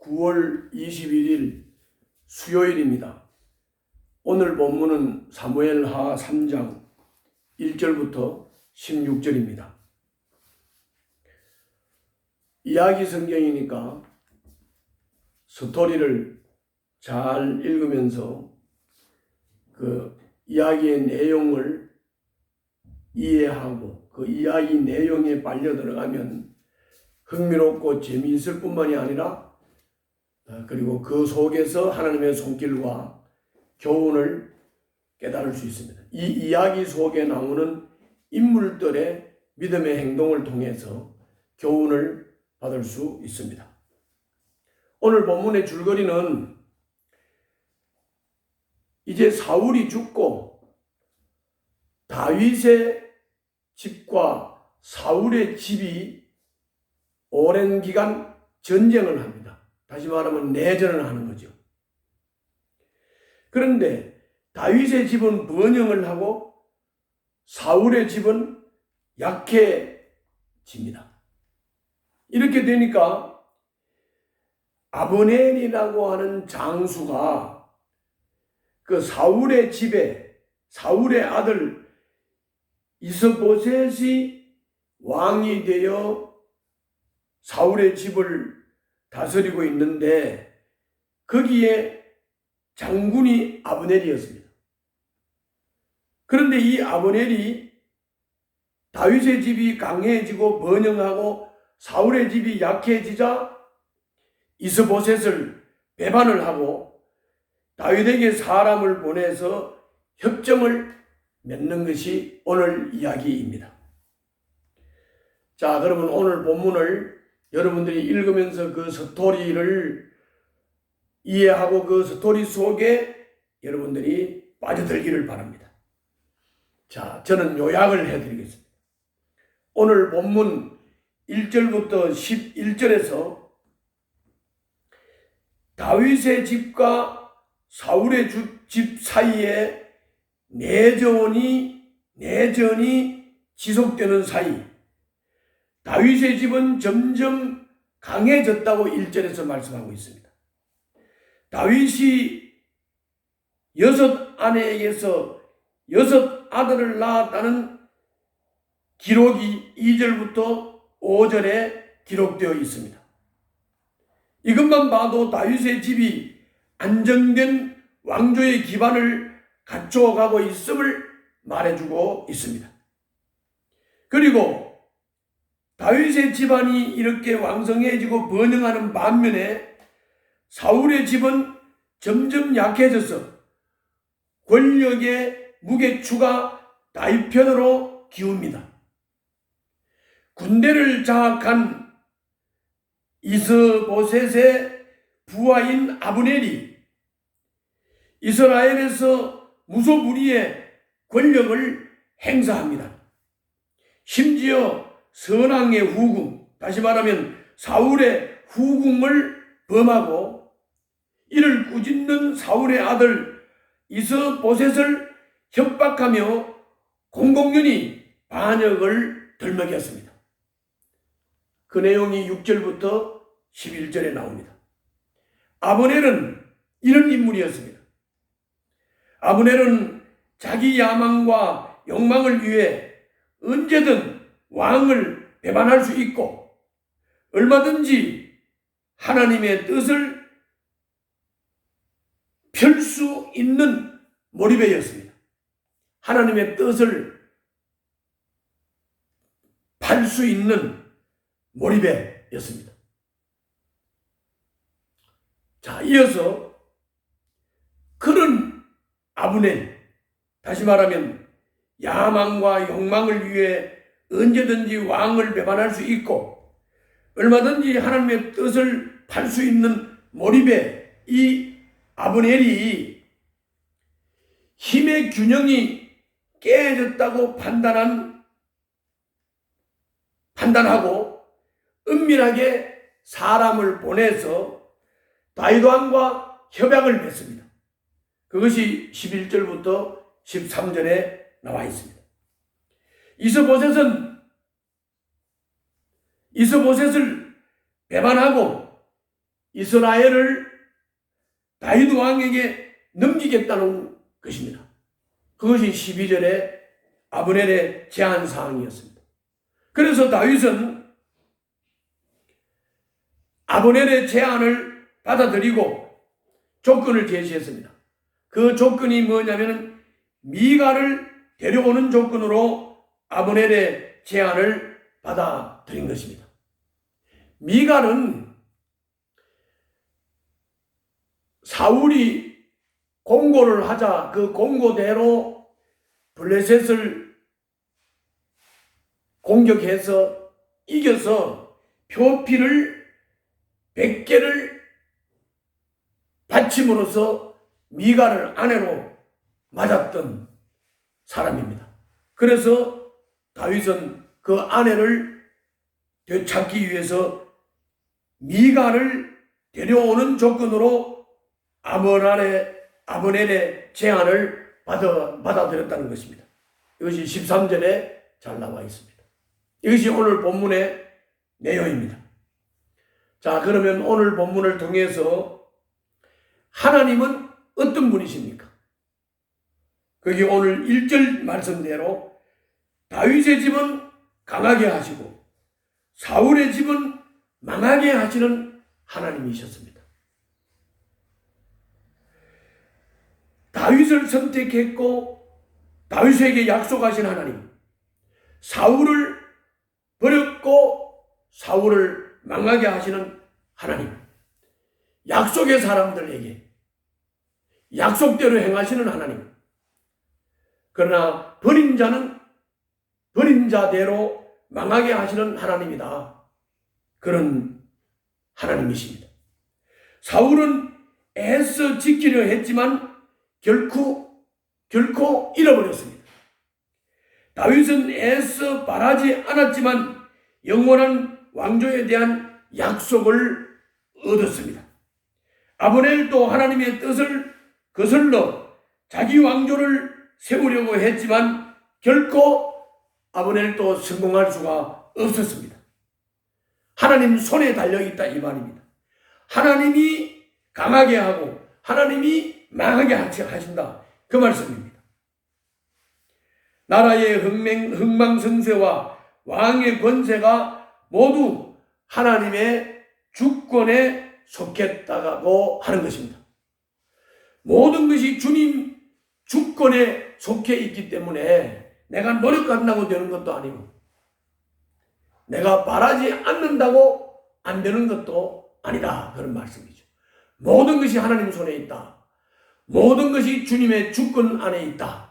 9월 21일 수요일입니다. 오늘 본문은 사무엘하 3장 1절부터 16절입니다. 이야기 성경이니까 스토리를 잘 읽으면서 그 이야기의 내용을 이해하고 그 이야기 내용에 빨려 들어가면 흥미롭고 재미있을 뿐만이 아니라 그리고 그 속에서 하나님의 손길과 교훈을 깨달을 수 있습니다. 이 이야기 속에 나오는 인물들의 믿음의 행동을 통해서 교훈을 받을 수 있습니다. 오늘 본문의 줄거리는 이제 사울이 죽고 다윗의 집과 사울의 집이 오랜 기간 전쟁을 합니다. 다시 말하면 내전을 하는 거죠. 그런데 다윗의 집은 번영을 하고 사울의 집은 약해집니다. 이렇게 되니까 아브넬이라고 하는 장수가 그 사울의 집에 사울의 아들 이스보셋이 왕이 되어 사울의 집을 다스리고 있는데 거기에 장군이 아브넬이었습니다. 그런데 이 아브넬이 다윗의 집이 강해지고 번영하고 사울의 집이 약해지자 이스보셋을 배반을 하고 다윗에게 사람을 보내서 협정을 맺는 것이 오늘 이야기입니다. 자, 그러면 오늘 본문을 여러분들이 읽으면서 그 스토리를 이해하고 그 스토리 속에 여러분들이 빠져들기를 바랍니다. 자, 저는 요약을 해드리겠습니다. 오늘 본문 1절부터 11절에서 다윗의 집과 사울의 집 사이에 내전이 지속되는 사이, 다윗의 집은 점점 강해졌다고 1절에서 말씀하고 있습니다. 다윗이 6 아내에게서 6 아들을 낳았다는 기록이 2절부터 5절에 기록되어 있습니다. 이것만 봐도 다윗의 집이 안정된 왕조의 기반을 갖춰가고 있음을 말해주고 있습니다. 그리고 다윗의 집안이 이렇게 왕성해지고 번영하는 반면에 사울의 집은 점점 약해져서 권력의 무게추가 다윗 편으로 기웁니다. 군대를 장악한 이스보셋의 부하인 아브넬이 이스라엘에서 무소불위의 권력을 행사합니다. 심지어 선왕의 후궁, 다시 말하면 사울의 후궁을 범하고 이를 꾸짖는 사울의 아들 이스보셋을 협박하며 공공연히 반역을 들먹였습니다. 그 내용이 6절부터 11절에 나옵니다. 아브넬은 이런 인물이었습니다. 아브넬은 자기 야망과 욕망을 위해 언제든 왕을 배반할 수 있고 얼마든지 하나님의 뜻을 펼 수 있는 몰입배였습니다. 하나님의 뜻을 팔 수 있는 몰입배였습니다. 자, 이어서 그런 아브넬, 다시 말하면 야망과 욕망을 위해 언제든지 왕을 배반할 수 있고 얼마든지 하나님의 뜻을 팔 수 있는 몰입의 이 아브넬이 힘의 균형이 깨졌다고 판단하고 은밀하게 사람을 보내서 다윗 왕과 협약을 맺습니다. 그것이 11절부터 13절에 나와 있습니다. 이스보셋을 '배반하고 이스라엘을 다윗 왕에게 넘기겠다는 것입니다. 그것이 12절의 아브넬의 제안 사항이었습니다. 그래서 다윗은 아브넬의 제안을 받아들이고 조건을 제시했습니다. 그 조건이 뭐냐면 미가를 데려오는 조건으로 아브넬의 제안을 받아들인 것입니다. 미가는 사울이 공고를 하자 그 공고대로 블레셋을 공격해서 이겨서 표피를 100개를 바침으로써 미가를 아내로 맞았던 사람입니다. 그래서 다윗은 그 아내를 되찾기 위해서 미가를 데려오는 조건으로 아브넬의 제안을 받아들였다는 것입니다. 이것이 13절에 잘 나와 있습니다. 이것이 오늘 본문의 내용입니다. 자, 그러면 오늘 본문을 통해서 하나님은 어떤 분이십니까? 거기 오늘 1절 말씀대로 다윗의 집은 강하게 하시고 사울의 집은 망하게 하시는 하나님이셨습니다. 다윗을 선택했고 다윗에게 약속하신 하나님, 사울을 버렸고 사울을 망하게 하시는 하나님, 약속의 사람들에게 약속대로 행하시는 하나님, 그러나 버린 자는 버린 자대로 망하게 하시는 하나님이다. 그런 하나님이십니다. 사울은 애써 지키려 했지만 결코 잃어버렸습니다. 다윗은 애써 바라지 않았지만 영원한 왕조에 대한 약속을 얻었습니다. 아브넬도 하나님의 뜻을 거슬러 자기 왕조를 세우려고 했지만 결코 아브넬도 성공할 수가 없었습니다. 하나님 손에 달려있다 이 말입니다. 하나님이 강하게 하고 하나님이 망하게 하신다 그 말씀입니다. 나라의 흥망성쇠와 왕의 권세가 모두 하나님의 주권에 속했다고 하는 것입니다. 모든 것이 주님 주권에 속해 있기 때문에 내가 노력한다고 되는 것도 아니고 내가 바라지 않는다고 안 되는 것도 아니다 그런 말씀이죠. 모든 것이 하나님 손에 있다. 모든 것이 주님의 주권 안에 있다.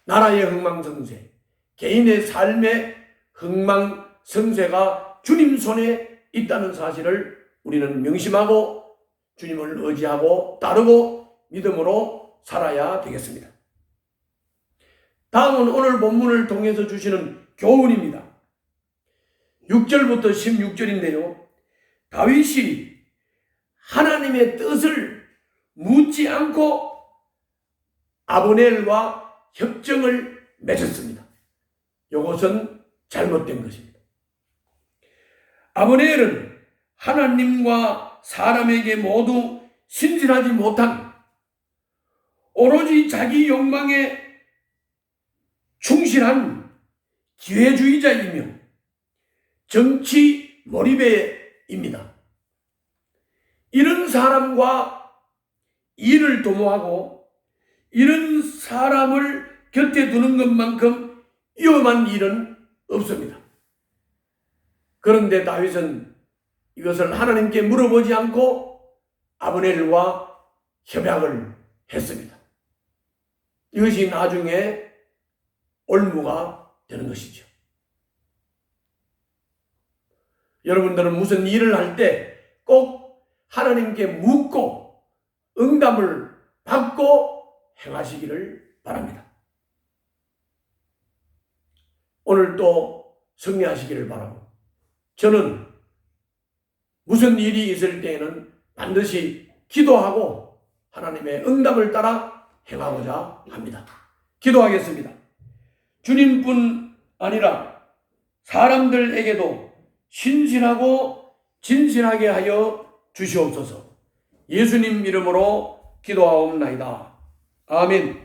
나라의 흥망성쇠, 개인의 삶의 흥망성쇠가 주님 손에 있다는 사실을 우리는 명심하고 주님을 의지하고 따르고 믿음으로 살아야 되겠습니다. 다음은 오늘 본문을 통해서 주시는 교훈입니다. 6절부터 16절인데요. 다윗이 하나님의 뜻을 묻지 않고 아브넬과 협정을 맺었습니다. 이것은 잘못된 것입니다. 아브넬은 하나님과 사람에게 모두 신실하지 못한 오로지 자기 욕망에 충실한 기회주의자이며 정치 몰입자입니다. 이런 사람과 일을 도모하고 이런 사람을 곁에 두는 것만큼 위험한 일은 없습니다. 그런데 다윗은 이것을 하나님께 물어보지 않고 아브넬과 협약을 했습니다. 이것이 나중에 올무가 되는 것이죠. 여러분들은 무슨 일을 할 때 꼭 하나님께 묻고 응답을 받고 행하시기를 바랍니다. 오늘 또 승리하시기를 바라고, 저는 무슨 일이 있을 때에는 반드시 기도하고 하나님의 응답을 따라 행하고자 합니다. 기도하겠습니다. 주님뿐 아니라 사람들에게도 신실하고 진실하게 하여 주시옵소서. 예수님 이름으로 기도하옵나이다. 아멘.